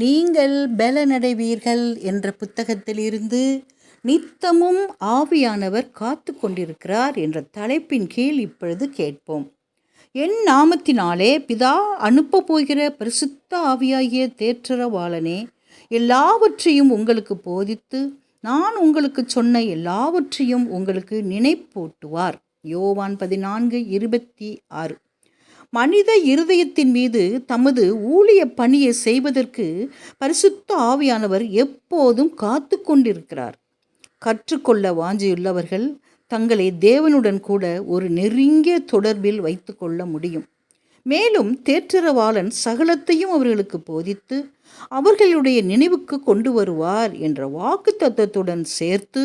நீங்கள் பலனடைவீர்கள் என்ற புத்தகத்திலிருந்து நித்தமும் ஆவியானவர் காத்து கொண்டிருக்கிறார் என்ற தலைப்பின் கீழ் இப்பொழுது கேட்போம். என் நாமத்தினாலே பிதா அனுப்பப் போகிற பரிசுத்த ஆவியாகிய தேற்றரவாளனே எல்லாவற்றையும் உங்களுக்கு போதித்து நான் உங்களுக்கு சொன்ன எல்லாவற்றையும் உங்களுக்கு நினைப்பூட்டுவார். யோவான் 14:26. மனித இருதயத்தின் மீது தமது ஊழிய பணியை செய்வதற்கு பரிசுத்த ஆவியானவர் எப்போதும் காத்து கொண்டிருக்கிறார். கற்றுக்கொள்ள வாஞ்சியுள்ளவர்கள் தங்களை தேவனுடன் கூட ஒரு நெருங்கிய தொடர்பில் வைத்து கொள்ள முடியும். மேலும் தேற்றரவாளன் சகலத்தையும் அவர்களுக்கு போதித்து அவர்களுடைய நினைவுக்கு கொண்டு வருவார் என்ற வாக்குத்தத்தத்துடன் சேர்த்து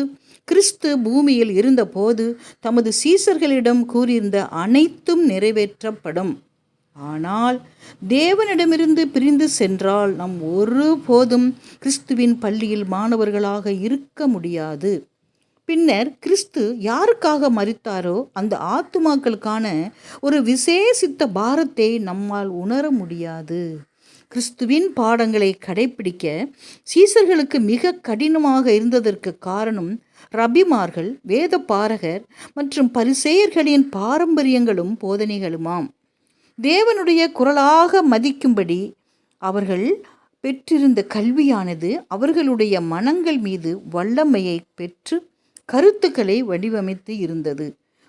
கிறிஸ்து பூமியில் இருந்தபோது தமது சீசர்களிடம் கூறியிருந்த அனைத்தும் நிறைவேற்றப்படும். ஆனால் தேவனிடமிருந்து பிரிந்து சென்றால் நாம் ஒருபோதும் கிறிஸ்துவின் பள்ளியில் மாணவர்களாக இருக்க முடியாது. பின்னர் கிறிஸ்து யாருக்காக மரித்தாரோ அந்த ஆத்துமாக்களுக்கான ஒரு விசேஷித்த பாரத்தை நம்மால் உணர முடியாது. கிறிஸ்துவின் பாடங்களை கடைபிடிக்க சீசர்களுக்கு மிக கடினமாக இருந்ததற்கு காரணம் ரபிமார்கள், வேத பாரகர் மற்றும் பரிசேயர்களின் பாரம்பரியங்களும் போதனைகளுமாம். தேவனுடைய குரலாக மதிக்கும்படி அவர்கள் பெற்றிருந்த கல்வியானது அவர்களுடைய மனங்கள் மீது வல்லமையை பெற்று கருத்துக்களை வடிவமைத்து இருந்தது.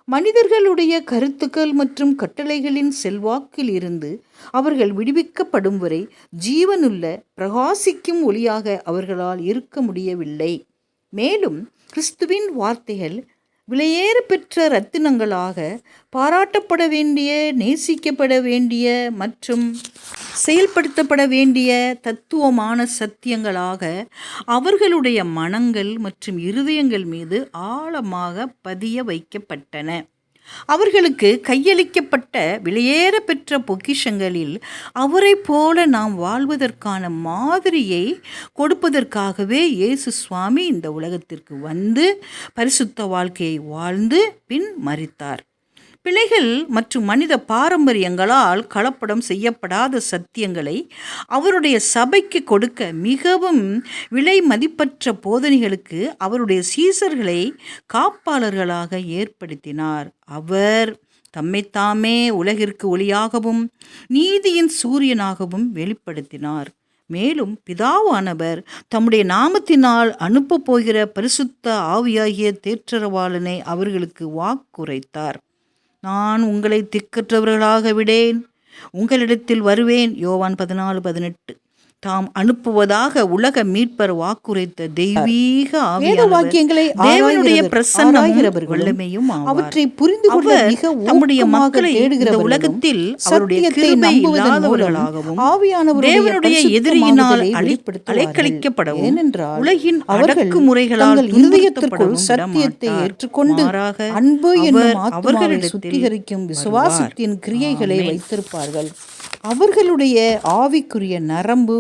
மனிதர்களுடைய கருத்துக்கள் மற்றும் கட்டளைகளின் செல்வாக்கில் இருந்து அவர்கள் விடுவிக்கப்படும் வரை ஜீவனுள்ள பிரகாசிக்கும் ஒளியாக அவர்களால் இருக்க முடியவில்லை. மேலும் கிறிஸ்துவின் வார்த்தைகள் விலையேற பெற்ற இரத்தினங்களாக பாராட்டப்பட வேண்டிய, நேசிக்கப்பட வேண்டிய மற்றும் செயல்படுத்தப்பட வேண்டிய தத்துவமான சத்தியங்களாக அவர்களுடைய மனங்கள் மற்றும் இருதயங்கள் மீது ஆழமாக பதிய வைக்கப்பட்டன. அவர்களுக்கு கையளிக்கப்பட்ட விலையேற பெற்ற பொக்கிஷங்களில் அவரை போல நாம் வாழ்வதற்கான மாதிரியை கொடுப்பதற்காகவே இயேசு சுவாமி இந்த உலகத்திற்கு வந்து பரிசுத்த வாழ்க்கையை வாழ்ந்து பின் மரித்தார். பிழைகள் மற்றும் மனித பாரம்பரியங்களால் கலப்படம் செய்யப்படாத சத்தியங்களை அவருடைய சபைக்கு கொடுக்க மிகவும் விலை மதிப்பற்ற போதனைகளுக்கு அவருடைய சீசர்களை காப்பாளர்களாக ஏற்படுத்தினார். அவர் தம்மைத்தாமே உலகிற்கு ஒளியாகவும் நீதியின் சூரியனாகவும் வெளிப்படுத்தினார். மேலும் பிதாவானவர் தம்முடைய நாமத்தினால் அனுப்பப் போகிற பரிசுத்த ஆவியாகிய தேற்றரவாளனை அவர்களுக்கு வாக்குரைத்தார். நான் உங்களை திக்கற்றவர்களாக விடேன், உங்களிடத்தில் வருவேன். யோவான் 14:18. தாம் அனுப்புவதாக உலக மீட்பர் வாக்குரைத்த தெய்வீக வாக்கியங்களை தேவனுடைய பிரசன்னமும் வல்லமையும் அவற்றை புரிந்து கொள்ள மிக தம்முடைய மக்களை இந்த உலகத்தில் அவருடைய கிருபை இல்லாதவர்களாகவும் தேவனுடைய எதிரியினால் அலைக்கழிக்கப்படவும் உலகின் அடக்குமுறைகளால் இருதயத்திற்குள் சத்தியத்தை ஏற்றுக்கொண்டு அன்பு என்னும் ஆத்துமாவை சுத்திகரிக்கும் விசுவாசத்தின் கிரியைகளை வைத்திருப்பார்கள். அவர்களுடைய ஆவிக்குரிய நரம்பு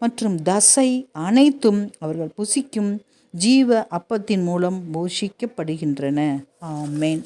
மற்றும் தசை அனைத்தும் அவர்கள் புசிக்கும் ஜீவ அப்பத்தின் மூலம் போஷிக்கப்படுகின்றன. ஆமென்.